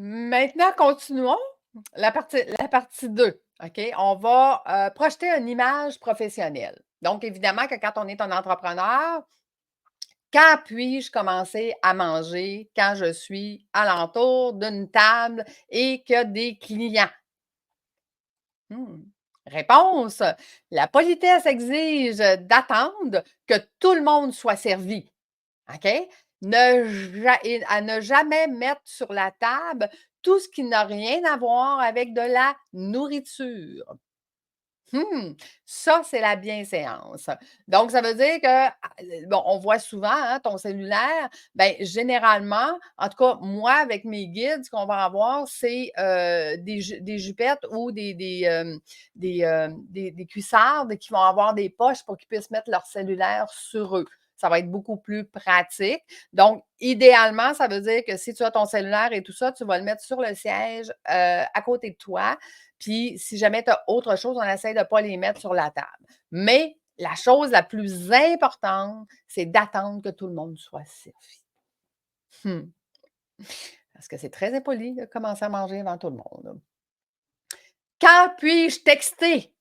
Maintenant, continuons la partie 2. OK? On va, projeter une image professionnelle. Donc évidemment que quand on est un entrepreneur, quand puis-je commencer à manger quand je suis alentour d'une table et que des clients? Mmh. Réponse: la politesse exige d'attendre que tout le monde soit servi. OK? À ne jamais mettre sur la table tout ce qui n'a rien à voir avec de la nourriture. Mmh, ça, c'est la bienséance. Donc, ça veut dire que, bon, on voit souvent, hein, ton cellulaire, ben généralement, en tout cas, moi, avec mes guides, ce qu'on va avoir, c'est, des jupettes ou des cuissardes qui vont avoir des poches pour qu'ils puissent mettre leur cellulaire sur eux. Ça va être beaucoup plus pratique. Donc, idéalement, ça veut dire que si tu as ton cellulaire et tout ça, tu vas le mettre sur le siège, à côté de toi. Puis, si jamais tu as autre chose, on essaie de ne pas les mettre sur la table. Mais la chose la plus importante, c'est d'attendre que tout le monde soit servi. Mmh. Parce que c'est très impoli de commencer à manger avant tout le monde. Quand puis-je texter?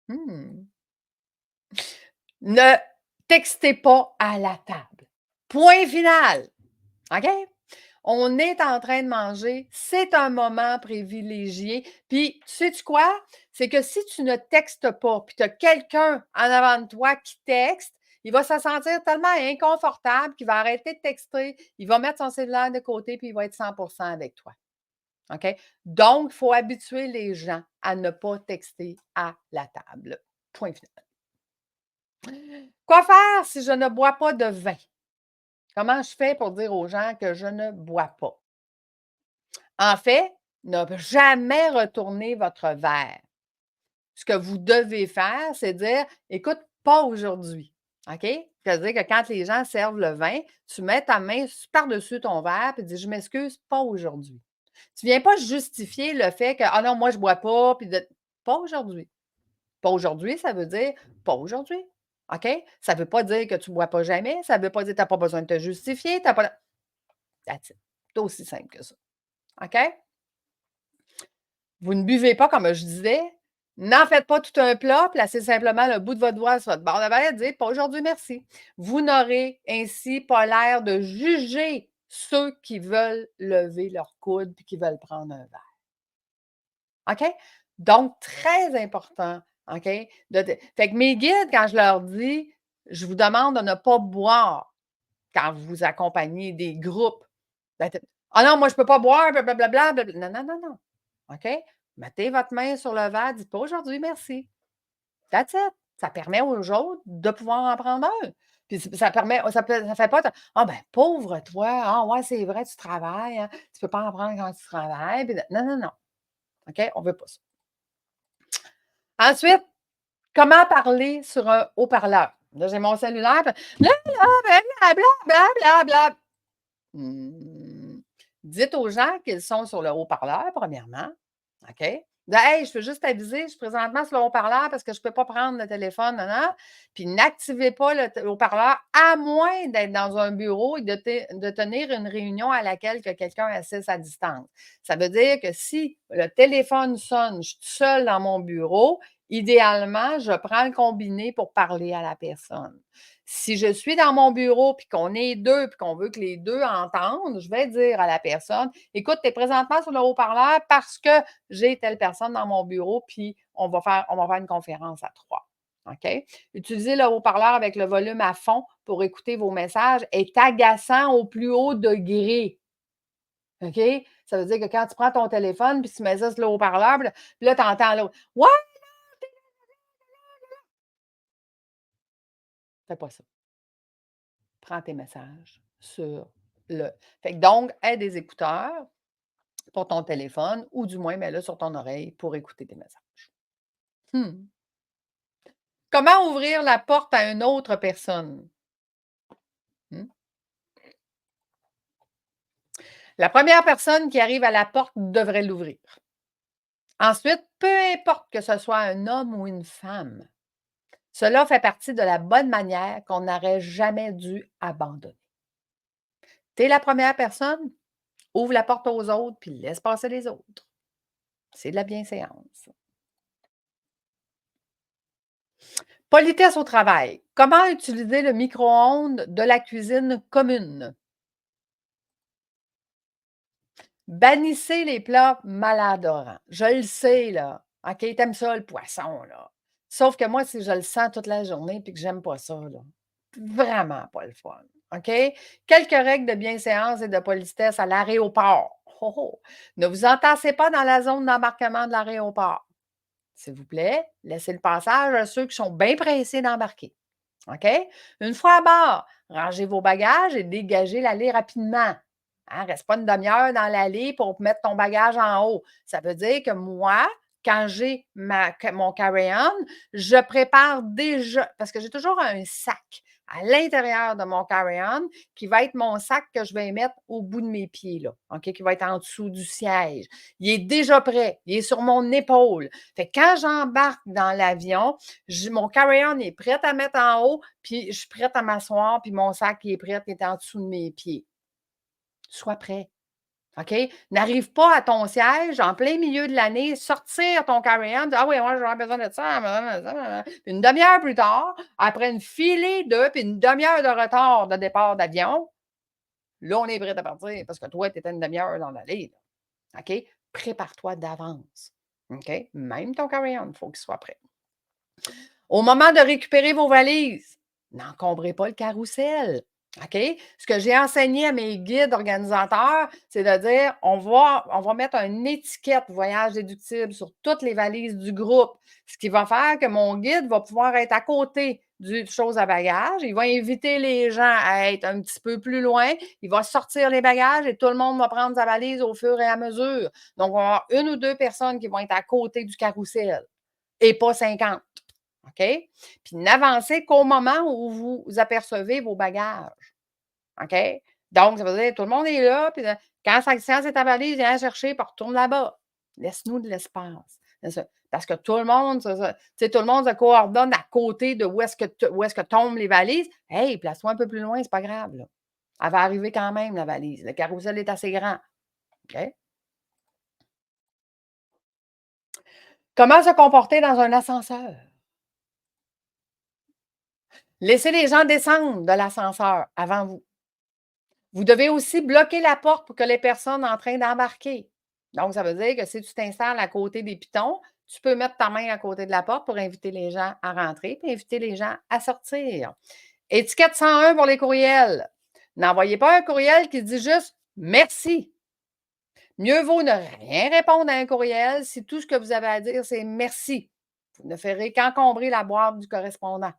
Mmh. Ne textez pas à la table. Point final. OK? On est en train de manger, c'est un moment privilégié. Puis, sais-tu quoi? C'est que si tu ne textes pas, puis tu as quelqu'un en avant de toi qui texte, il va se sentir tellement inconfortable qu'il va arrêter de texter, il va mettre son cellulaire de côté, puis il va être 100% avec toi. OK? Donc, il faut habituer les gens à ne pas texter à la table. Point final. Quoi faire si je ne bois pas de vin? Comment je fais pour dire aux gens que je ne bois pas? En fait, ne jamais retourner votre verre. Ce que vous devez faire, c'est dire: «Écoute, pas aujourd'hui». OK? C'est-à-dire que quand les gens servent le vin, tu mets ta main par-dessus ton verre et dis: «Je m'excuse, pas aujourd'hui». Tu viens pas justifier le fait que: «Ah non, moi je bois pas», puis de pas aujourd'hui. Pas aujourd'hui, ça veut dire pas aujourd'hui. OK? Ça veut pas dire que tu bois pas jamais, ça veut pas dire que tu as pas besoin de te justifier, tu as pas that's it. C'est aussi simple que ça. OK? Vous ne buvez pas, comme je disais. N'en faites pas tout un plat, placez simplement le bout de votre doigt sur votre bord de verre et dites: «Pas aujourd'hui, merci». Vous n'aurez ainsi pas l'air de juger ceux qui veulent lever leur coude puis qui veulent prendre un verre. OK? Donc très important, OK? Fait que mes guides, quand je leur dis: «Je vous demande de ne pas boire quand vous accompagnez des groupes». Ben, «Ah non, moi je ne peux pas boire, blablabla, non, non, non, non. OK? Mettez votre main sur le verre, dites: «Pas aujourd'hui, merci». That's it. Ça permet aux autres de pouvoir en prendre un. Puis ça permet ça fait pas «Ah ben, pauvre toi, ah ouais, c'est vrai, tu travailles, hein, tu peux pas en prendre quand tu travailles», puis non, non, non. OK? On veut pas ça. Ensuite, comment parler sur un haut-parleur? Là, j'ai mon cellulaire, puis là, blablabla. Mmh. Dites aux gens qu'ils sont sur le haut-parleur, premièrement, OK? «Hey, je veux juste t'aviser, je suis présentement sur le haut-parleur parce que je ne peux pas prendre le téléphone, non, non». Puis n'activez pas le haut-parleur à moins d'être dans un bureau et de tenir une réunion à laquelle que quelqu'un assiste à distance. Ça veut dire que si le téléphone sonne, je suis toute seule dans mon bureau, idéalement, je prends le combiné pour parler à la personne. Si je suis dans mon bureau puis qu'on est 2 puis qu'on veut que les 2 entendent, je vais dire à la personne: «Écoute, tu es présentement sur le haut-parleur parce que j'ai telle personne dans mon bureau, puis on va faire une conférence à 3. OK? Utiliser le haut-parleur avec le volume à fond pour écouter vos messages est agaçant au plus haut degré. OK? Ça veut dire que quand tu prends ton téléphone puis tu mets ça sur le haut-parleur, puis là, tu entends l'autre: «Ouais, fais pas ça. Prends tes messages sur le». Fait que donc, aie des écouteurs pour ton téléphone ou du moins mets-le sur ton oreille pour écouter tes messages. Mmh. Comment ouvrir la porte à une autre personne? Mmh. La première personne qui arrive à la porte devrait l'ouvrir. Ensuite, peu importe que ce soit un homme ou une femme, cela fait partie de la bonne manière qu'on n'aurait jamais dû abandonner. Tu es la première personne, Ouvre la porte aux autres, puis laisse passer les autres. C'est de la bienséance. Politesse au travail. Comment utiliser le micro-ondes de la cuisine commune? Bannissez les plats maladorants. Je le sais, là. OK, tu ça, le poisson, là. Sauf que moi, si je le sens toute la journée puis que j'aime pas ça, là, vraiment pas le fun. OK? Quelques règles de bienséance et de politesse à l'aéroport. Oh, oh. Ne vous entassez pas dans la zone d'embarquement de l'aéroport. S'il vous plaît, laissez le passage à ceux qui sont bien pressés d'embarquer. OK? Une fois à bord, rangez vos bagages et dégagez l'allée rapidement. Hein, reste pas une demi-heure dans l'allée pour mettre ton bagage en haut. Ça veut dire que moi, quand j'ai mon carry-on, je prépare déjà, parce que j'ai toujours un sac à l'intérieur de mon carry-on qui va être mon sac que je vais mettre au bout de mes pieds, là, OK, qui va être en dessous du siège. Il est déjà prêt, il est sur mon épaule. Fait que quand j'embarque dans l'avion, mon carry-on est prêt à mettre en haut, puis je suis prête à m'asseoir, puis mon sac il est prêt, il est en dessous de mes pieds. Sois prêt. OK? N'arrive pas à ton siège en plein milieu de l'année, sortir ton carry-on, dire: «Ah oui, moi, j'aurais besoin de ça, Puis une demi-heure plus tard, après une filée de puis une demi-heure de retard de départ d'avion, là, on est prêt à partir parce que toi, tu étais une demi-heure dans l'allée, là. OK? Prépare-toi d'avance. OK? Même ton carry-on, il faut qu'il soit prêt. Au moment de récupérer vos valises, n'encombrez pas le carrousel. OK? Ce que j'ai enseigné à mes guides organisateurs, c'est de dire on va mettre une étiquette voyage déductible sur toutes les valises du groupe. Ce qui va faire que mon guide va pouvoir être à côté du chose à bagages. Il va inviter les gens à être un petit peu plus loin. Il va sortir les bagages et tout le monde va prendre sa valise au fur et à mesure. Donc, on va avoir une ou deux personnes qui vont être à côté du carrousel et pas 50. OK? Puis n'avancez qu'au moment où vous apercevez vos bagages. OK? Donc, ça veut dire tout le monde est là, puis quand c'est ta valise, viens la chercher, puis retourne là-bas. Laisse-nous de l'espace. Parce que tout le monde, tout le monde se coordonne à côté de où est-ce que tombent les valises. Hey, place-toi un peu plus loin, c'est pas grave, là. Elle va arriver quand même, la valise. Le carrousel est assez grand. OK? Comment se comporter dans un ascenseur? Laissez les gens descendre de l'ascenseur avant vous. Vous devez aussi bloquer la porte pour que les personnes en train d'embarquer. Donc, ça veut dire que si tu t'installes à côté des pitons, tu peux mettre ta main à côté de la porte pour inviter les gens à rentrer puis inviter les gens à sortir. Étiquette 101 pour les courriels. N'envoyez pas un courriel qui dit juste merci. Mieux vaut ne rien répondre à un courriel si tout ce que vous avez à dire, c'est merci. Vous ne ferez qu'encombrer la boîte du correspondant.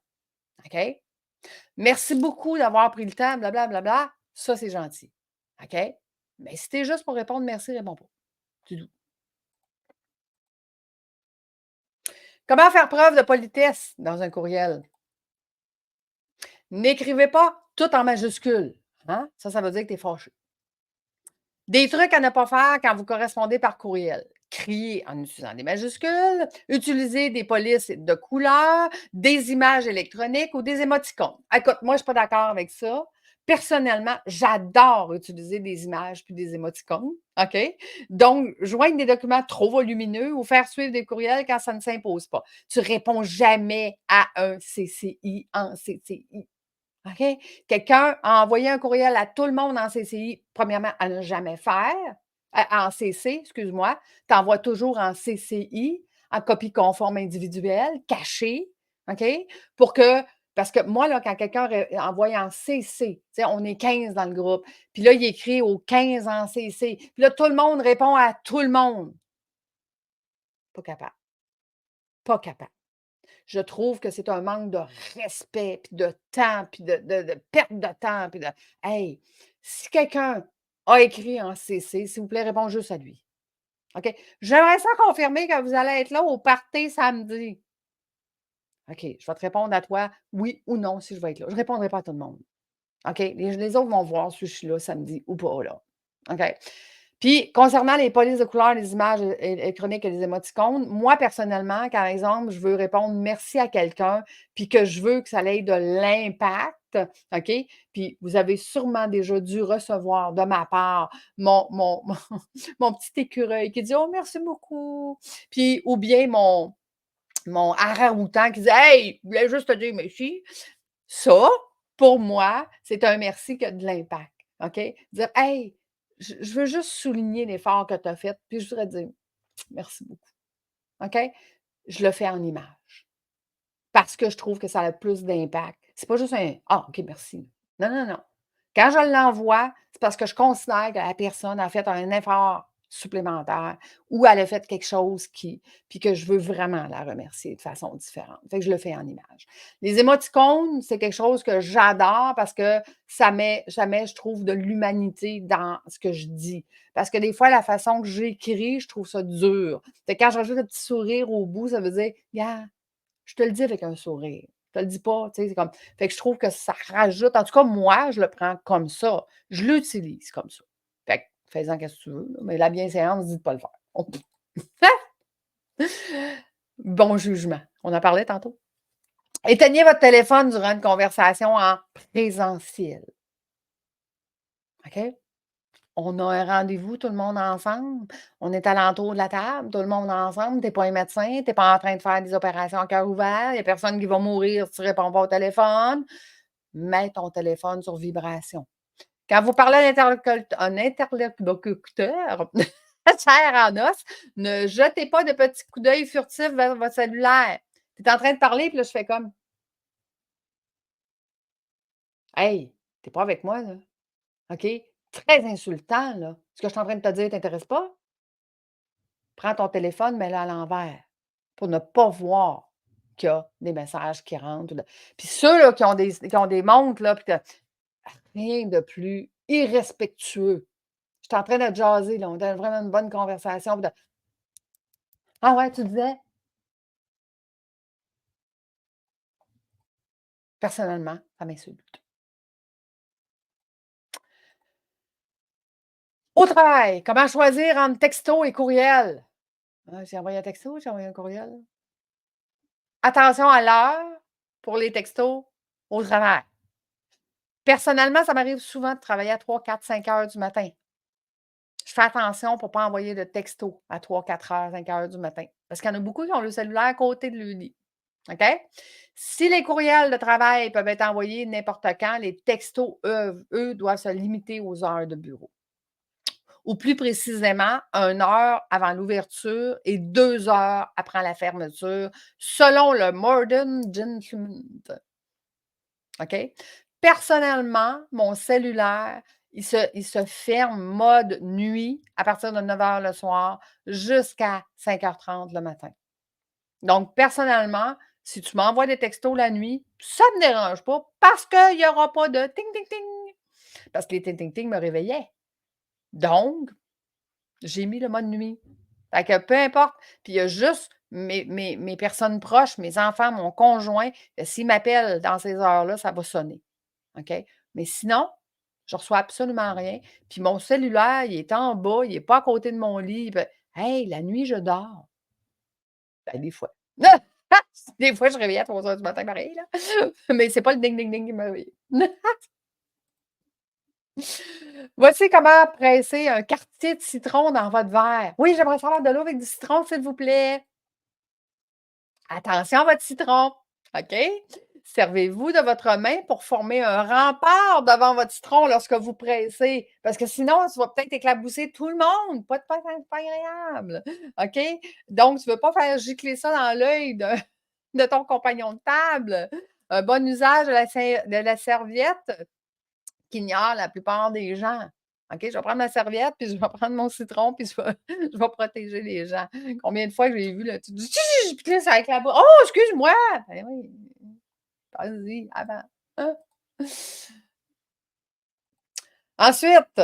OK? Merci beaucoup d'avoir pris le temps, blablabla. Ça, c'est gentil. OK? Mais si tu juste pour répondre merci, réponds pas. C'est tout. Comment faire preuve de politesse dans un courriel? N'écrivez pas tout en majuscules. Hein? Ça veut dire que tu es fâché. Des trucs à ne pas faire quand vous correspondez par courriel. Crier en utilisant des majuscules, utiliser des polices de couleurs, des images électroniques ou des émoticônes. Écoute, moi, je ne suis pas d'accord avec ça. Personnellement, j'adore utiliser des images puis des émoticônes. OK? Donc, joindre des documents trop volumineux ou faire suivre des courriels quand ça ne s'impose pas. Tu réponds jamais à un CCI en CCI. OK? Quelqu'un a envoyé un courriel à tout le monde en CCI, premièrement, à ne jamais faire, en CC, excuse-moi. Tu envoies toujours en CCI, en copie conforme individuelle, cachée, OK? Pour que parce que moi, là, quand quelqu'un envoie en CC, tu sais, on est 15 dans le groupe, puis là, il écrit aux 15 en CC, puis là, tout le monde répond à tout le monde. Pas capable, pas capable. Je trouve que c'est un manque de respect, puis de temps, puis de perte de temps, puis de hey, si quelqu'un a écrit en CC, s'il vous plaît, réponds juste à lui. OK? J'aimerais ça confirmer que vous allez être là au party samedi. OK, je vais te répondre à toi, oui ou non, si je vais être là. Je ne répondrai pas à tout le monde. OK? Les autres vont voir si je suis là samedi ou pas là. OK? Puis, concernant les polices de couleurs, les images électroniques et les émoticônes, moi, personnellement, quand, par exemple, je veux répondre merci à quelqu'un, puis que je veux que ça ait de l'impact, OK? Puis, vous avez sûrement déjà dû recevoir de ma part mon petit écureuil qui dit: «Oh, merci beaucoup». Puis, ou bien mon orang-outan qui dit: «Hey, je voulais juste te dire merci». Ça, pour moi, c'est un merci qui a de l'impact, OK? Dire: «Hey, je veux juste souligner l'effort que tu as fait, puis je voudrais te dire merci beaucoup». OK? Je le fais en image parce que je trouve que ça a plus d'impact. C'est pas juste un: «Ah, OK, merci». Non, non, non. Quand je l'envoie, c'est parce que je considère que la personne a fait un effort supplémentaire ou elle a fait quelque chose puis que je veux vraiment la remercier de façon différente. Fait que je le fais en image. Les émoticônes, c'est quelque chose que j'adore parce que ça met, je trouve, de l'humanité dans ce que je dis. Parce que des fois, la façon que j'écris, je trouve ça dur. Fait que quand je rajoute un petit sourire au bout, ça veut dire: «Regarde, je te le dis avec un sourire. Je te le dis pas, tu sais, c'est comme fait que je trouve que ça rajoute en tout cas, moi, je le prends comme ça. Je l'utilise comme ça. Fait que fais-en qu'est-ce que tu veux, là, mais la bienséance dit de pas le faire. Bon jugement. On en parlait tantôt. Éteignez votre téléphone durant une conversation en présentiel, OK? On a un rendez-vous, tout le monde ensemble. On est alentour de la table, tout le monde ensemble. Tu es pas un médecin, tu es pas en train de faire des opérations à cœur ouvert. Il y a personne qui va mourir si tu réponds pas au téléphone. Mets ton téléphone sur vibration. Quand vous parlez à un interlocuteur chair en os, ne jetez pas de petits coups d'œil furtifs vers votre cellulaire. Tu es en train de parler, puis là, je fais comme: «Hey, tu es pas avec moi, là, OK?» Très insultant, là. Ce que je suis en train de te dire t'intéresse pas? Prends ton téléphone, mets-le à l'envers pour ne pas voir qu'il y a des messages qui rentrent. Puis ceux là, qui ont des montres, là, puis que rien de plus irrespectueux. J'étais en train de jaser, là, on était vraiment une bonne conversation, puis de: «Ah ouais, tu disais?» Personnellement, ça m'insulte. Au travail, comment choisir entre texto et courriel? Ah, j'ai envoyé un texto, j'ai envoyé un courriel. Attention à l'heure pour les textos au travail. Personnellement, ça m'arrive souvent de travailler à 3, 4, 5 heures du matin. Je fais attention pour ne pas envoyer de texto à 3, 4 heures, 5 heures du matin. Parce qu'il y en a beaucoup qui ont le cellulaire à côté de leur lit. OK? Si les courriels de travail peuvent être envoyés n'importe quand, les textos, eux, doivent se limiter aux heures de bureau. Ou plus précisément, 1 heure avant l'ouverture et 2 heures après la fermeture, selon le Modern Gentleman. OK? Personnellement, mon cellulaire, il se ferme mode nuit à partir de 9 heures le soir jusqu'à 5h30 le matin. Donc, personnellement, si tu m'envoies des textos la nuit, ça ne me dérange pas parce qu'il n'y aura pas de ting, ting, ting. Parce que les ting, ting, ting me réveillaient. Donc, j'ai mis le mode nuit. Fait que peu importe. Puis il y a juste mes personnes proches, mes enfants, mon conjoint, s'ils m'appellent dans ces heures-là, ça va sonner. OK? Mais sinon, je reçois absolument rien. Puis mon cellulaire, il est en bas, il est pas à côté de mon lit. Hey, la nuit, je dors. Ben, des fois. Des fois, je réveille à 3 heures du matin pareil, là. Mais c'est pas le ding, ding, ding qui me réveille. Voici comment presser un quartier de citron dans votre verre. «Oui, j'aimerais savoir de l'eau avec du citron, s'il vous plaît». Attention à votre citron, OK? Servez-vous de votre main pour former un rempart devant votre citron lorsque vous pressez, parce que sinon, ça va peut-être éclabousser tout le monde, pas agréable, OK? Donc tu ne veux pas faire gicler ça dans l'œil de de ton compagnon de table. Un bon usage de la serviette qu'ignorent la plupart des gens. OK, je vais prendre ma serviette, puis je vais prendre mon citron, puis je vais je vais protéger les gens. Combien de fois j'ai vu, là, tu dis: «Tch!» puis là, ça éclabousse. «Oh, excuse-moi!» Ben oui, vas-y, avant. Hein? Ensuite,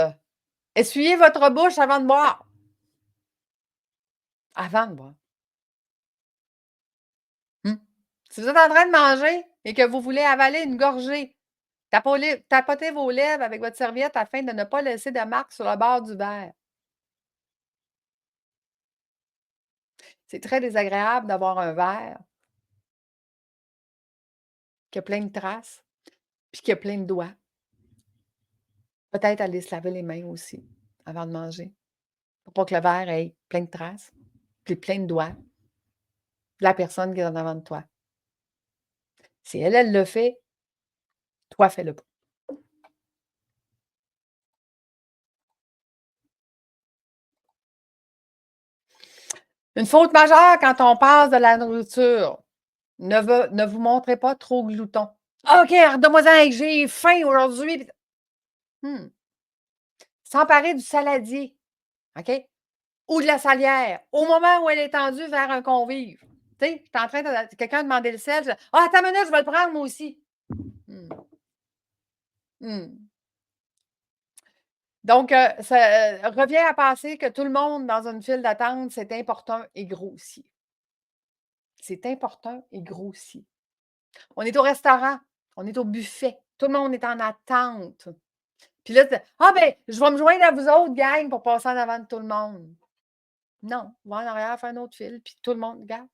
essuyez votre bouche avant de boire. Avant de boire. Mmh. Si vous êtes en train de manger et que vous voulez avaler une gorgée, tapotez vos lèvres avec votre serviette afin de ne pas laisser de marque sur le bord du verre. C'est très désagréable d'avoir un verre qui a plein de traces, puis qui a plein de doigts. Peut-être aller se laver les mains aussi avant de manger, pour pas que le verre ait plein de traces, puis plein de doigts de la personne qui est en avant de toi. Si elle, elle le fait, toi, fais-le pas. Une faute majeure quand on passe de la nourriture. Ne vous montrez pas trop glouton. «Ah OK, redonne-moi-en, j'ai faim aujourd'hui», puis mmh. S'emparer du saladier, OK? Ou de la salière, au moment où elle est tendue vers un convive. Tu sais, tu es en train de quelqu'un a demandé le sel, «Ah, attends une minute, je vais le prendre moi aussi». Mmh. Mmh. Donc, ça, revient à penser que tout le monde dans une file d'attente, c'est important et grossier. C'est important et grossier. On est au restaurant, on est au buffet, tout le monde est en attente. Puis là, tu «Ah ben, je vais me joindre à vous autres gang pour passer en avant de tout le monde». Non, va en arrière, fais un autre file, puis tout le monde regarde,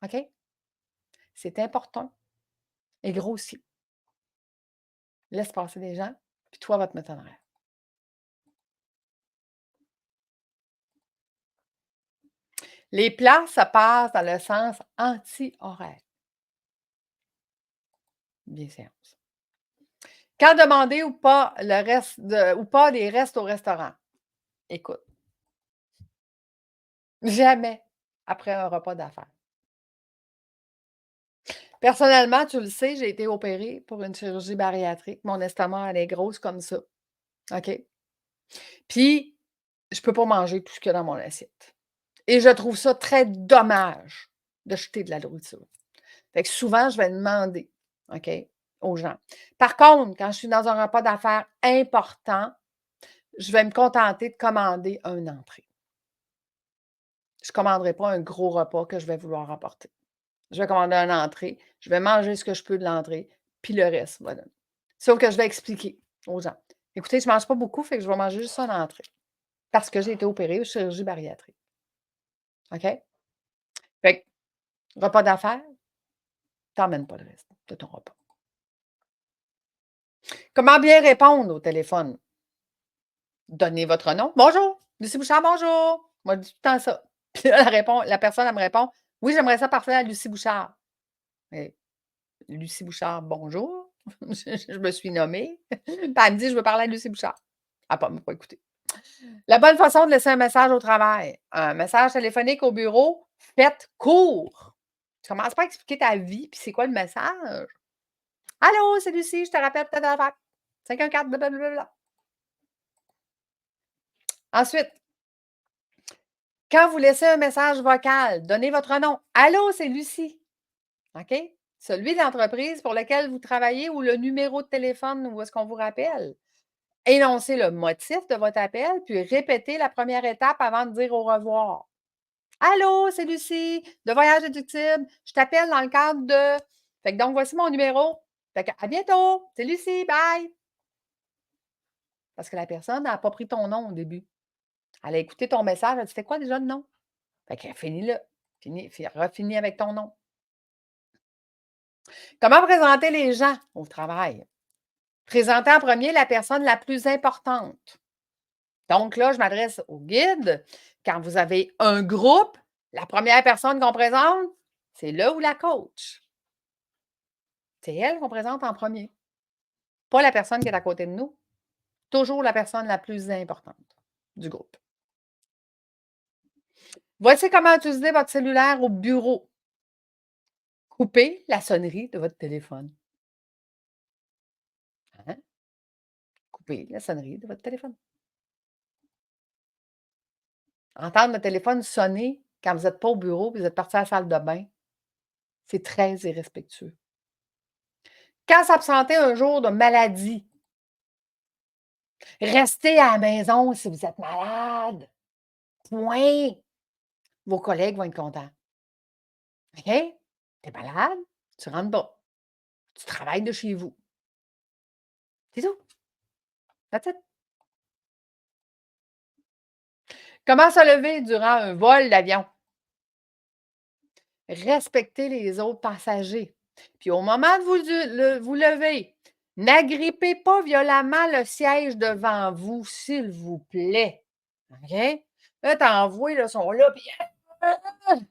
OK? C'est important et grossier. Laisse passer les gens, puis toi, va te mettre en arrière. Les plans se passent dans le sens anti-horaire. Bienséance. Quand demander ou pas le reste de ou pas des restes au restaurant? Écoute, jamais après un repas d'affaires. Personnellement, tu le sais, j'ai été opérée pour une chirurgie bariatrique. Mon estomac, elle est grosse comme ça, OK? Puis, je peux pas manger tout ce qu'il y a dans mon assiette et je trouve ça très dommage de jeter de la nourriture. Fait que souvent, je vais demander, OK, aux gens. Par contre, quand je suis dans un repas d'affaires important, je vais me contenter de commander un entrée. Je ne commanderai pas un gros repas que je vais vouloir emporter. Je vais commander un entrée, je vais manger ce que je peux de l'entrée, puis le reste, voilà. Sauf que je vais expliquer aux gens. Écoutez, je ne mange pas beaucoup, fait que je vais manger juste un entrée. Parce que j'ai été opérée de chirurgie bariatrique. OK? Fait que, repas d'affaires, tu n'emmènes pas le reste de ton repas. Comment bien répondre au téléphone? Donnez votre nom. «Bonjour, Lucie Bouchard, bonjour». Moi, je dis tout le temps ça. Puis là, la personne, elle me répond: «Oui, j'aimerais ça parler à Lucie Bouchard». Mais Lucie Bouchard, bonjour. Je me suis nommée. Puis elle me dit: «Je veux parler à Lucie Bouchard». Elle m'a pas écouté. La bonne façon de laisser un message au travail. Un message téléphonique au bureau, faites court. Tu commences pas à expliquer ta vie, puis c'est quoi le message? «Allô, c'est Lucie, je te rappelle peut-être affaire. 514 blablabla». Ensuite, quand vous laissez un message vocal, donnez votre nom. «Allô, c'est Lucie». OK? Celui de l'entreprise pour lequel vous travaillez ou le numéro de téléphone où est-ce qu'on vous rappelle. Énoncez le motif de votre appel, puis répétez la première étape avant de dire au revoir. «Allô, c'est Lucie, de Voyage Déductible. Je t'appelle dans le cadre de» fait que donc voici mon numéro. Fait que «À bientôt, c'est Lucie, bye». Parce que la personne n'a pas pris ton nom au début. Elle a écouté ton message, elle dit: «C'était quoi déjà le nom?» Fait que finis-le. Refinis avec ton nom. Comment présenter les gens au travail? Présenter en premier la personne la plus importante. Donc là, je m'adresse au guide. Quand vous avez un groupe, la première personne qu'on présente, c'est le ou la coach. C'est elle qu'on présente en premier, pas la personne qui est à côté de nous. Toujours la personne la plus importante du groupe. Voici comment utiliser votre cellulaire au bureau. Coupez la sonnerie de votre téléphone. Hein? Coupez la sonnerie de votre téléphone. Entendre le téléphone sonner quand vous n'êtes pas au bureau, puis vous êtes parti à la salle de bain, c'est très irrespectueux. Quand s'absenter un jour de maladie, restez à la maison si vous êtes malade. Point. Vos collègues vont être contents. OK? Tu es malade, tu rentres pas. Tu travailles de chez vous. C'est tout. That's it. Comment se lever durant un vol d'avion? Respectez les autres passagers. Puis au moment de vous lever, n'agrippez pas violemment le siège devant vous, s'il vous plaît. OK? Là, tu en vois, là, sont là, puis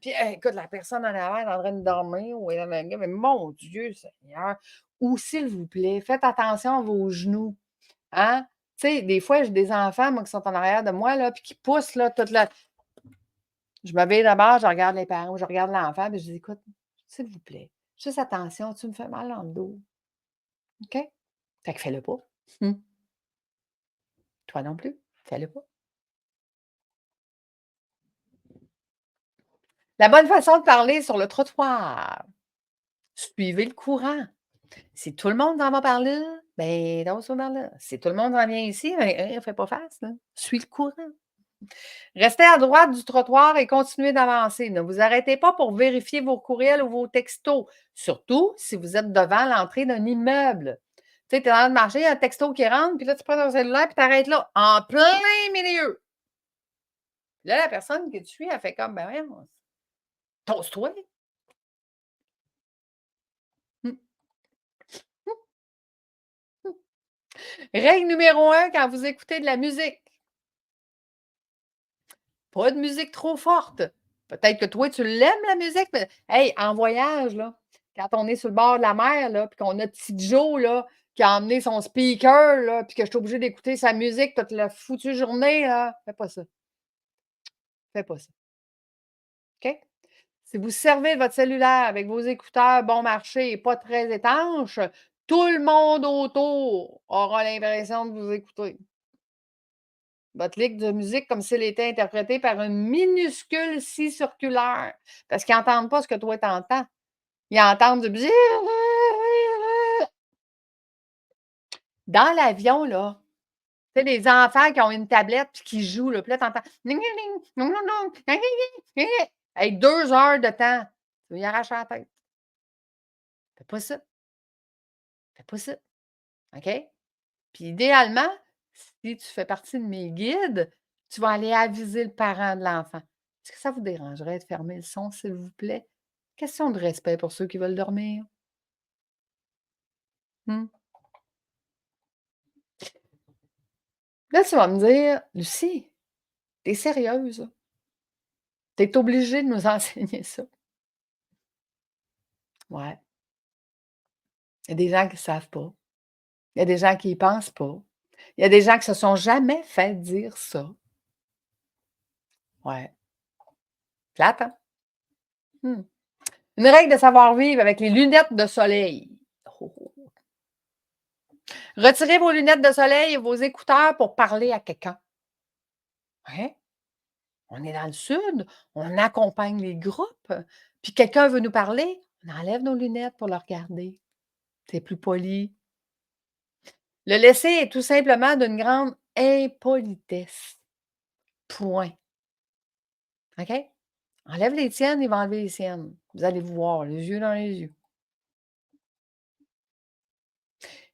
écoute, la personne en avant est en train de dormir ou elle est dans mais mon Dieu Seigneur! Ou s'il vous plaît, faites attention à vos genoux, hein? Tu sais, des fois, j'ai des enfants, moi, qui sont en arrière de moi, là, puis qui poussent, là, toute la je me mets d'abord, je regarde les parents ou je regarde l'enfant, puis je dis: «Écoute, s'il vous plaît, juste attention, tu me fais mal dans le dos, OK? Fait que fais-le pas. Mmh. Toi non plus, fais-le pas». La bonne façon de parler sur le trottoir, suivez le courant. Si tout le monde s'en va par là, ben, danse par là. Si tout le monde s'en vient ici, ben, fais pas face, là. Suis le courant. Restez à droite du trottoir et continuez d'avancer. Ne vous arrêtez pas pour vérifier vos courriels ou vos textos, surtout si vous êtes devant l'entrée d'un immeuble. Tu sais, tu es en train de marcher, il y a un texto qui rentre, puis là, tu prends ton cellulaire, puis tu arrêtes là, en plein milieu. Puis là, la personne que tu suis, elle fait comme, ben voyons, tosse-toi. Hum, hum. Règle numéro un, quand vous écoutez de la musique, pas de musique trop forte. Peut-être que toi, tu l'aimes, la musique, mais hey, en voyage, là, quand on est sur le bord de la mer, là, puis qu'on a petit Joe, là, qui a emmené son speaker, là, puis que je suis obligée d'écouter sa musique toute la foutue journée, là, fais pas ça. Fais pas ça. OK? Si vous servez de votre cellulaire avec vos écouteurs bon marché et pas très étanches, tout le monde autour aura l'impression de vous écouter. Votre ligne de musique comme s'il était interprété par une minuscule scie circulaire, parce qu'ils n'entendent pas ce que toi tu entends. Ils entendent du bzz. Dans l'avion, là, tu sais, les enfants qui ont une tablette puis qui jouent, là, puis là, tu entends hey, 2 heures de temps, tu vas y arracher la tête. Fais pas ça, fais pas ça, OK? Puis idéalement, si tu fais partie de mes guides, tu vas aller aviser le parent de l'enfant. Est-ce que ça vous dérangerait de fermer le son, s'il vous plaît? Question de respect pour ceux qui veulent dormir. Mmh. Là, tu vas me dire: «Lucie, tu es sérieuse? Tu es obligée de nous enseigner ça?» Ouais, il y a des gens qui ne savent pas. Il y a des gens qui y pensent pas. Il y a des gens qui se sont jamais fait dire ça. Ouais, plate, hein? Mmh. Une règle de savoir-vivre avec les lunettes de soleil. Oh, oh, oh. Retirez vos lunettes de soleil et vos écouteurs pour parler à quelqu'un. Ouais, on est dans le sud, on accompagne les groupes, puis quelqu'un veut nous parler, on enlève nos lunettes pour le regarder. C'est plus poli. Le laisser est tout simplement d'une grande impolitesse. Point. OK? Enlève les tiennes, il va enlever les siennes. Vous allez vous voir, les yeux dans les yeux.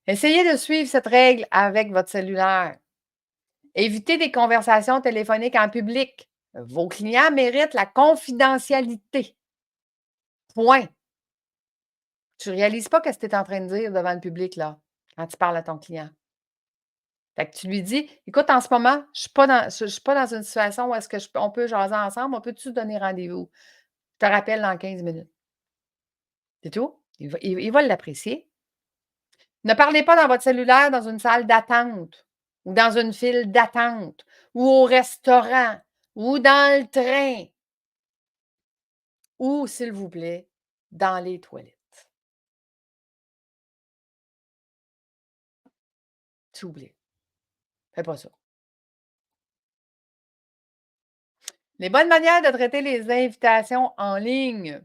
Essayez de suivre cette règle avec votre cellulaire. Évitez des conversations téléphoniques en public. Vos clients méritent la confidentialité. Point. Tu réalises pas ce que tu es en train de dire devant le public, là, quand tu parles à ton client. Fait que tu lui dis: «Écoute, en ce moment, je suis pas dans une situation où est-ce que on peut jaser ensemble. On peut-tu se donner rendez-vous? Je te rappelle dans 15 minutes». C'est tout. Il va l'apprécier. Ne parlez pas dans votre cellulaire dans une salle d'attente ou dans une file d'attente ou au restaurant ou dans le train ou, s'il vous plaît, dans les toilettes. S'il vous plaît, fais pas ça. Les bonnes manières de traiter les invitations en ligne.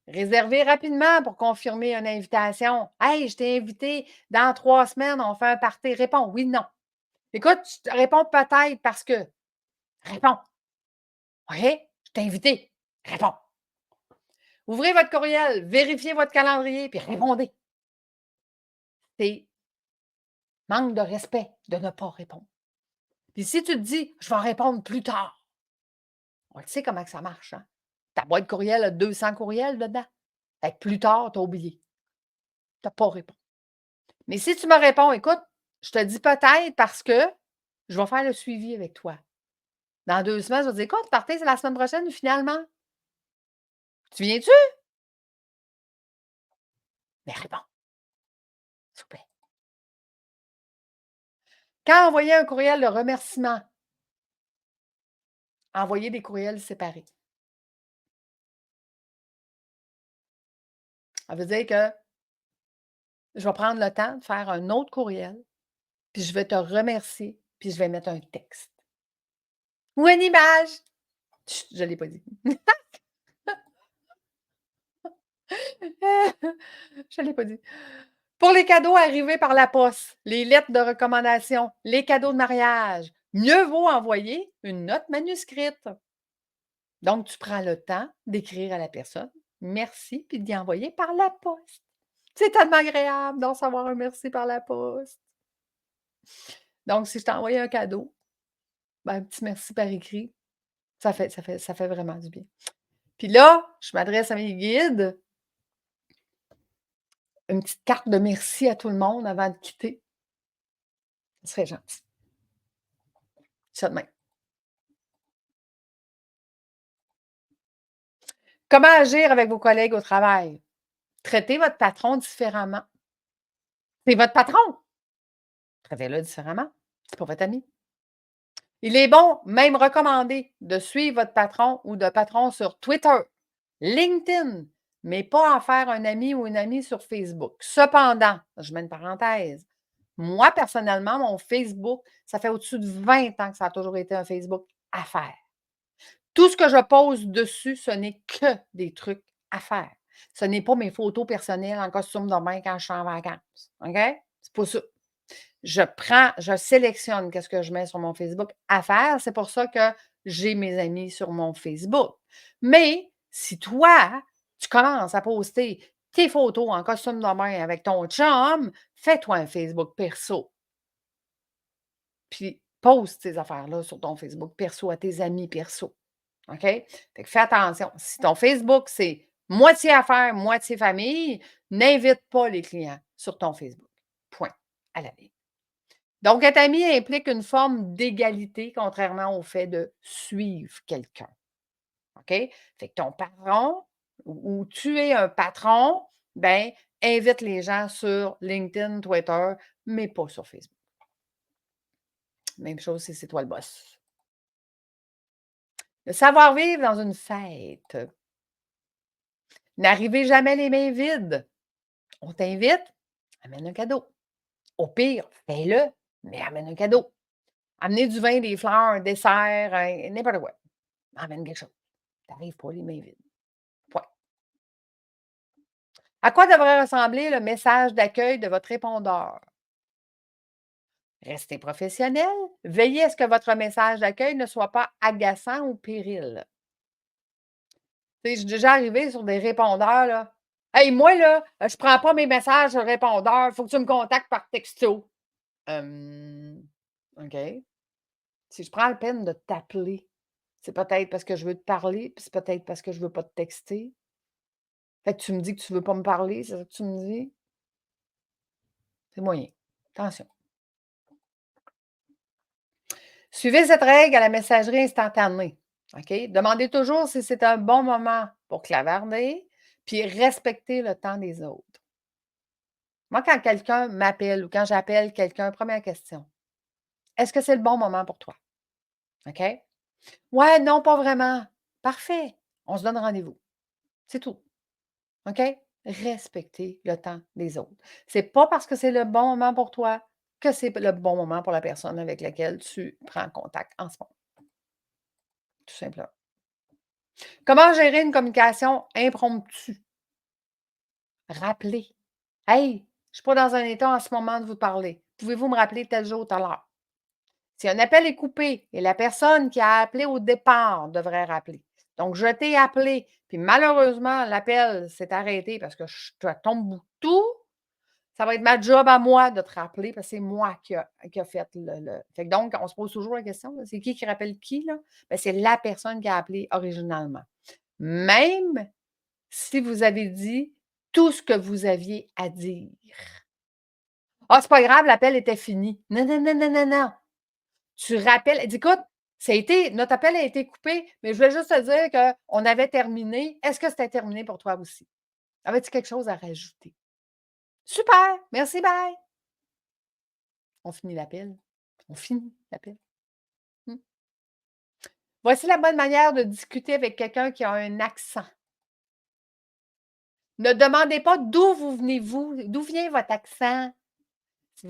Réservez rapidement pour confirmer une invitation. «Hey, je t'ai invité dans 3 semaines, on fait un party». Réponds: «Oui, non». Écoute, tu réponds peut-être parce que. Réponds. OK? Je t'ai invité. Réponds. Ouvrez votre courriel, vérifiez votre calendrier, puis répondez. C'est manque de respect de ne pas répondre. Puis si tu te dis: «Je vais répondre plus tard», on le sait comment que ça marche, hein? Ta boîte courriel a 200 courriels dedans. Fait que plus tard, tu as oublié. Tu as pas répondu. Mais si tu me réponds: «Écoute, je te dis peut-être parce que je vais faire le suivi avec toi. Dans 2 semaines, je vais te dire: "Écoute, partez, c'est la semaine prochaine finalement. Tu viens-tu?"» Mais réponds, s'il vous plaît. Quand envoyer un courriel de remerciement, envoyer des courriels séparés. Ça veut dire que je vais prendre le temps de faire un autre courriel, puis je vais te remercier, puis je vais mettre un texte ou une image. Chut, je ne l'ai pas dit. Je ne l'ai pas dit. Pour les cadeaux arrivés par la poste, les lettres de recommandation, les cadeaux de mariage, mieux vaut envoyer une note manuscrite. Donc, tu prends le temps d'écrire à la personne merci, puis d'y envoyer par la poste. C'est tellement agréable d'en savoir un merci par la poste. Donc, si je t'ai envoyé un cadeau, ben, un petit merci par écrit, ça fait vraiment du bien. Puis là, je m'adresse à mes guides, une petite carte de merci à tout le monde avant de quitter. Ce serait gentil. Ça de même. Comment agir avec vos collègues au travail? Traitez votre patron différemment. C'est votre patron. Traitez-le différemment. C'est pas votre ami. Il est bon, même recommandé, de suivre votre patron ou de patron sur Twitter, LinkedIn, mais pas en faire un ami ou une amie sur Facebook. Cependant, je mets une parenthèse, moi, personnellement, mon Facebook, ça fait au-dessus de 20 ans que ça a toujours été un Facebook affaires. Tout ce que je pose dessus, ce n'est que des trucs à faire. Ce n'est pas mes photos personnelles en costume de bain quand je suis en vacances, OK? C'est pas ça. Je sélectionne qu'est-ce que je mets sur mon Facebook affaires. C'est pour ça que j'ai mes amis sur mon Facebook. Mais si toi, tu commences à poster tes photos en costume de bain avec ton chum, fais-toi un Facebook perso. Puis poste ces affaires-là sur ton Facebook perso à tes amis perso. OK? Fait que fais attention. Si ton Facebook, c'est moitié affaires, moitié famille, n'invite pas les clients sur ton Facebook. Point. À la ligne. Donc, être ami implique une forme d'égalité, contrairement au fait de suivre quelqu'un. OK? Fait que ton patron ou tu es un patron, ben, invite les gens sur LinkedIn, Twitter, mais pas sur Facebook. Même chose si c'est toi le boss. Le savoir-vivre dans une fête. N'arrivez jamais les mains vides. On t'invite, amène un cadeau. Au pire, fais-le, mais amène un cadeau. Amener du vin, des fleurs, un dessert, n'importe quoi. Amène quelque chose. Tu n'arrives pas les mains vides. Point. À quoi devrait ressembler le message d'accueil de votre répondeur? Restez professionnel. Veillez à ce que votre message d'accueil ne soit pas agaçant ou péril. Tu sais, je suis déjà arrivée sur des répondeurs, là. Hey, moi, là, je prends pas mes messages sur le répondeur. Il faut que tu me contactes par texto. OK. Si je prends la peine de t'appeler, c'est peut-être parce que je veux te parler, puis c'est peut-être parce que je veux pas te texter. Fait que tu me dis que tu veux pas me parler, c'est ça que tu me dis? C'est moyen. Attention. Suivez cette règle à la messagerie instantanée. OK? Demandez toujours si c'est un bon moment pour clavarder, puis respectez le temps des autres. Moi, quand quelqu'un m'appelle ou quand j'appelle quelqu'un, première question: «Est-ce que c'est le bon moment pour toi?» OK? «Ouais, non, pas vraiment». Parfait, on se donne rendez-vous. C'est tout. OK? Respecter le temps des autres. C'est pas parce que c'est le bon moment pour toi que c'est le bon moment pour la personne avec laquelle tu prends contact en ce moment, tout simplement. Comment gérer une communication impromptue? Rappeler. Hey, je suis pas dans un état en ce moment de vous parler. Pouvez-vous me rappeler tel jour, telle heure? Si un appel est coupé et la personne qui a appelé au départ devrait rappeler. Donc, je t'ai appelé, puis malheureusement, l'appel s'est arrêté parce que je te tombe tout. Ça va être ma job à moi de te rappeler parce que c'est moi qui a fait le fait que donc on se pose toujours la question, là, c'est qui rappelle qui, là? Ben, c'est la personne qui a appelé originalement. même si vous avez dit tout ce que vous aviez à dire. «Ah, c'est pas grave, l'appel était fini». Non, non, non, non, non, non. Tu rappelles, elle dit: «Écoute, ça a été notre appel a été coupé, mais je voulais juste te dire qu'on avait terminé. Est-ce que c'était terminé pour toi aussi? Avais-tu quelque chose à rajouter?» «Super, merci, bye». On finit l'appel. On finit l'appel. Mmh. Voici la bonne manière de discuter avec quelqu'un qui a un accent. Ne demandez pas d'où vient votre accent. Si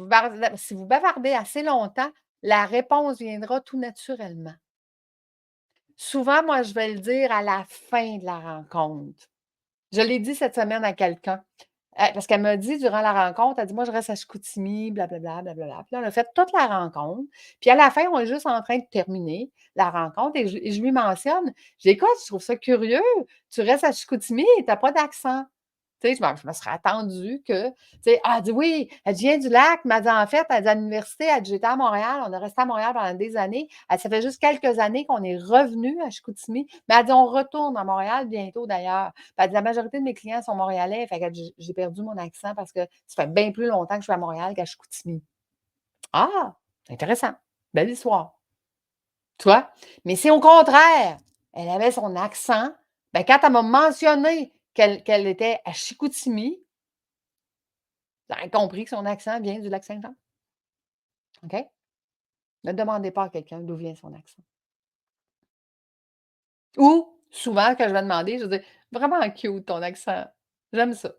vous bavardez assez longtemps, la réponse viendra tout naturellement. Souvent, moi, je vais le dire à la fin de la rencontre. Je l'ai dit cette semaine à quelqu'un, parce qu'elle m'a dit durant la rencontre, elle dit: «Moi, je reste à Chicoutimi, blablabla, blablabla». Puis là, on a fait toute la rencontre, puis à la fin, on est juste en train de terminer la rencontre et je lui mentionne, j'ai dit: «Écoute, je trouve ça curieux, tu restes à Chicoutimi et tu as pas d'accent». Tu sais, je me serais attendue que, tu sais, elle dit: «Oui, elle dit: "Je viens du lac", mais elle dit: «En fait, elle dit à l'université, elle dit: "J'étais à Montréal, on est resté à Montréal pendant des années". Elle dit: "Ça fait juste quelques années qu'on est revenu à Chicoutimi", mais elle dit: "On retourne à Montréal bientôt d'ailleurs". Puis elle dit: «La majorité de mes clients sont montréalais, fait que j'ai perdu mon accent parce que ça fait bien plus longtemps que je suis à Montréal qu'à Chicoutimi». Ah! Intéressant. Belle histoire. Tu vois? Mais si au contraire, elle avait son accent, ben, quand elle m'a mentionné qu'elle était à Chicoutimi, j'aurais compris que son accent vient du Lac-Saint-Jean. OK? Ne demandez pas à quelqu'un d'où vient son accent. Ou souvent, quand je vais demander, je vais dire: «Vraiment cute ton accent. J'aime ça».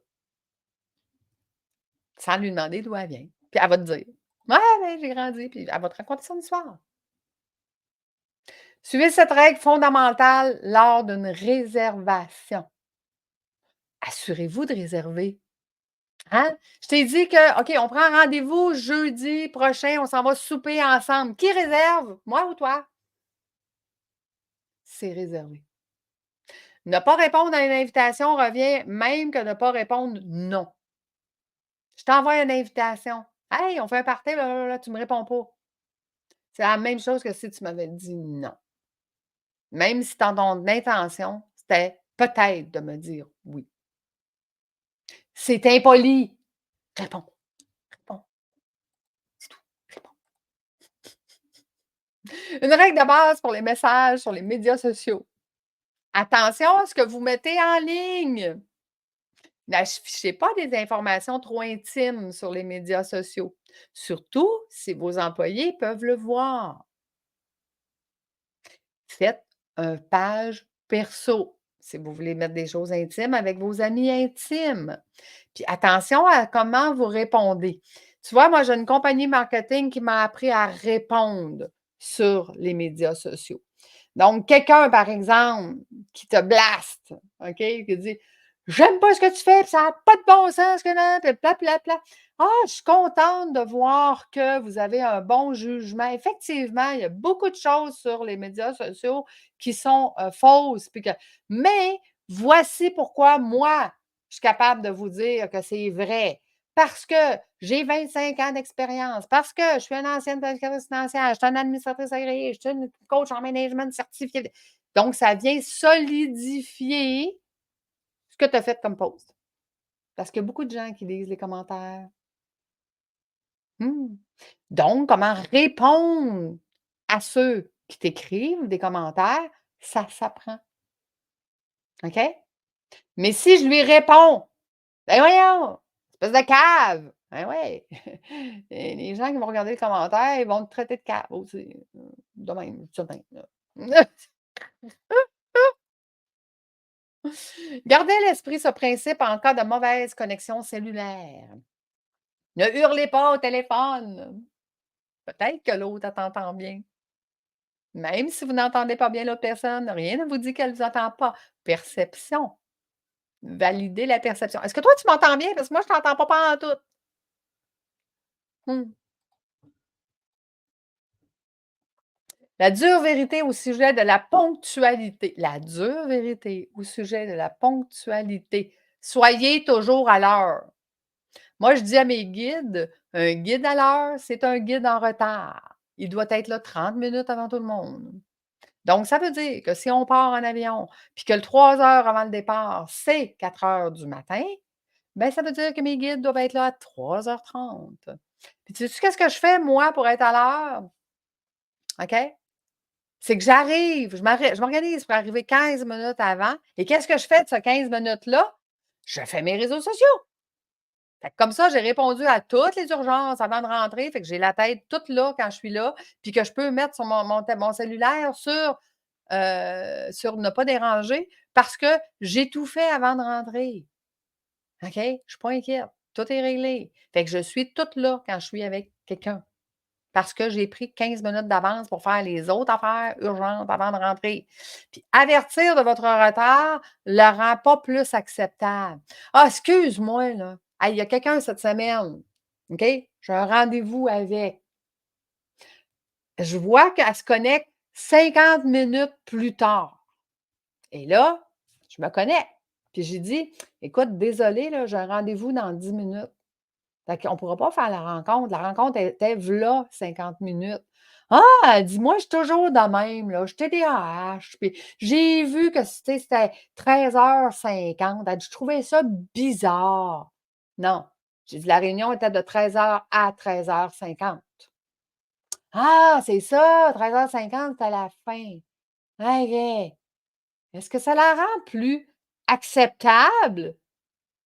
Sans lui demander d'où elle vient. Puis elle va te dire: «Ouais, ben, j'ai grandi», puis elle va te raconter son histoire. Suivez cette règle fondamentale lors d'une réservation. Assurez-vous de réserver. Hein? Je t'ai dit que, OK, on prend rendez-vous jeudi prochain, on s'en va souper ensemble. Qui réserve? Moi ou toi? C'est réservé. Ne pas répondre à une invitation revient même que ne pas répondre non. Je t'envoie une invitation. Hey, on fait un party, blablabla, tu me réponds pas. C'est la même chose que si tu m'avais dit non. Même si dans ton intention, c'était peut-être de me dire oui. C'est impoli. Réponds, réponds, c'est tout. Réponds. Une règle de base pour les messages sur les médias sociaux. Attention à ce que vous mettez en ligne. N'affichez pas des informations trop intimes sur les médias sociaux, surtout si vos employés peuvent le voir. Faites une page perso si vous voulez mettre des choses intimes avec vos amis intimes. Puis attention à comment vous répondez. Tu vois, moi, j'ai une compagnie marketing qui m'a appris à répondre sur les médias sociaux. Donc, quelqu'un, par exemple, qui te blaste, OK, qui dit: «J'aime pas ce que tu fais, puis ça n'a pas de bon sens que là, puis pla, pla, pla. Ah, je suis contente de voir que vous avez un bon jugement». Effectivement, il y a beaucoup de choses sur les médias sociaux qui sont, fausses, puis que mais voici pourquoi moi, je suis capable de vous dire que c'est vrai. Parce que j'ai 25 ans d'expérience, parce que je suis une ancienne planificatrice financière, je suis une administratrice agréée, je suis une coach en management certifiée. Donc, ça vient solidifier ce que tu as fait comme post. Parce qu'il y a beaucoup de gens qui lisent les commentaires. Mmh. Donc, comment répondre à ceux qui t'écrivent des commentaires, ça s'apprend. OK? Mais si je lui réponds: «Ben voyons, espèce de cave!» Ben ouais. Et les gens qui vont regarder les commentaires, ils vont te traiter de cave aussi, de même, certain, là. Gardez à l'esprit ce principe en cas de mauvaise connexion cellulaire. Ne hurlez pas au téléphone. Peut-être que l'autre, elle t'entend bien. Même si vous n'entendez pas bien l'autre personne, rien ne vous dit qu'elle ne vous entend pas. Perception. Validez la perception. Est-ce que toi, tu m'entends bien? Parce que moi, je ne t'entends pas pantoute. Mmh. La dure vérité au sujet de la ponctualité. La dure vérité au sujet de la ponctualité. Soyez toujours à l'heure. Moi, je dis à mes guides, un guide à l'heure, c'est un guide en retard. Il doit être là 30 minutes avant tout le monde. Donc, ça veut dire que si on part en avion, puis que le 3 heures avant le départ, c'est 4 heures du matin, ben ça veut dire que mes guides doivent être là à 3h30. Puis tu sais qu'est-ce que je fais, moi, pour être à l'heure? OK? C'est que j'arrive, je m'organise pour arriver 15 minutes avant et qu'est-ce que je fais de ce 15 minutes-là? Je fais mes réseaux sociaux. Fait que comme ça, j'ai répondu à toutes les urgences avant de rentrer, fait que j'ai la tête toute là quand je suis là, puis que je peux mettre sur mon cellulaire sur ne pas déranger parce que j'ai tout fait avant de rentrer. OK? Je ne suis pas inquiète. Tout est réglé. Fait que je suis toute là quand je suis avec quelqu'un. Parce que j'ai pris 15 minutes d'avance pour faire les autres affaires urgentes avant de rentrer. Puis avertir de votre retard le rend pas plus acceptable. «Ah, excuse-moi, là. Hey, il y a quelqu'un cette semaine, OK? J'ai un rendez-vous avec». Je vois qu'elle se connecte 50 minutes plus tard. Et là, je me connecte. Puis j'ai dit: «Écoute, désolée, là, j'ai un rendez-vous dans 10 minutes. Fait qu'on ne pourra pas faire la rencontre. La rencontre était v'là 50 minutes». «Ah!» elle dit: «Moi, je suis toujours de même, là. Je suis TDAH, puis j'ai vu que c'était 13h50». Elle dit: «Je trouvais ça bizarre». Non. J'ai dit: «La réunion était de 13h à 13h50». «Ah, c'est ça, 13h50, c'est à la fin». OK. Est-ce que ça la rend plus acceptable?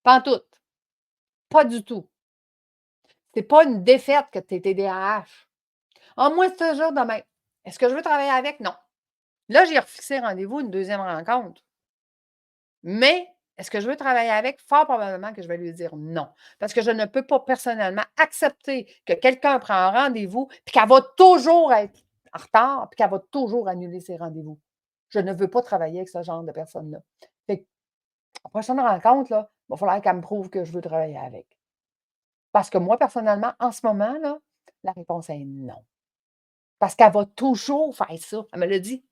Pantoute, pas du tout. C'est pas une défaite que tu es TDAH. «Ah, moi, c'est toujours demain». Est-ce que je veux travailler avec? Non. Là, j'ai refixé rendez-vous, une deuxième rencontre. Mais est-ce que je veux travailler avec? Fort probablement que je vais lui dire non. Parce que je ne peux pas personnellement accepter que quelqu'un prend un rendez-vous puis qu'elle va toujours être en retard puis qu'elle va toujours annuler ses rendez-vous. Je ne veux pas travailler avec ce genre de personne-là. Fait que la prochaine rencontre, là, il va falloir qu'elle me prouve que je veux travailler avec. Parce que moi, personnellement, en ce moment, là, la réponse est non. Parce qu'elle va toujours faire ça. Elle me l'a dit.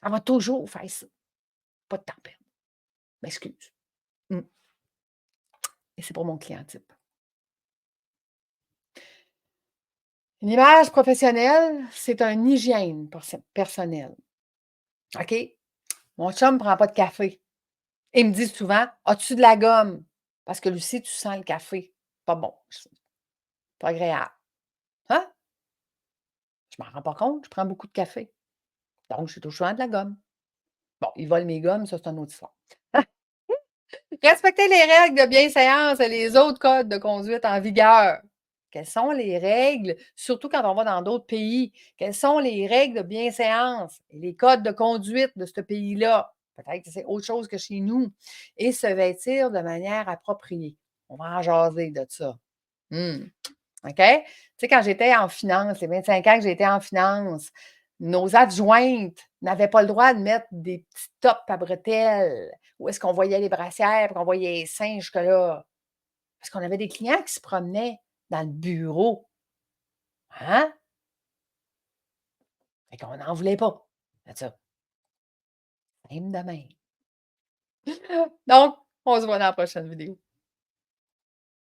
Elle va toujours faire ça. Pas de temps à perdre. M'excuse. Mmh. Et c'est pour mon client type. Une image professionnelle, c'est un hygiène personnelle. OK? Mon chum ne prend pas de café. Il me dit souvent: «As-tu de la gomme?» Parce que lui aussi, tu sens le café. Pas bon. Pas agréable. Hein? Je m'en rends pas compte, je prends beaucoup de café. Donc, j'ai toujours de la gomme. Bon, il vole mes gommes, ça, c'est une autre histoire. Respecter les règles de bienséance et les autres codes de conduite en vigueur. Quelles sont les règles, surtout quand on va dans d'autres pays? Quelles sont les règles de bienséance et les codes de conduite de ce pays-là? Peut-être que c'est autre chose que chez nous. Et se vêtir de manière appropriée. On va en jaser de ça. Mmh. OK? Tu sais, quand j'étais en finance, les 25 ans que j'étais en finance, nos adjointes n'avaient pas le droit de mettre des petits tops à bretelles. Où est-ce qu'on voyait les brassières, puis qu'on voyait les seins jusque-là? Parce qu'on avait des clients qui se promenaient dans le bureau, hein? Fait qu'on n'en voulait pas de ça. Même de même. Donc, on se voit dans la prochaine vidéo.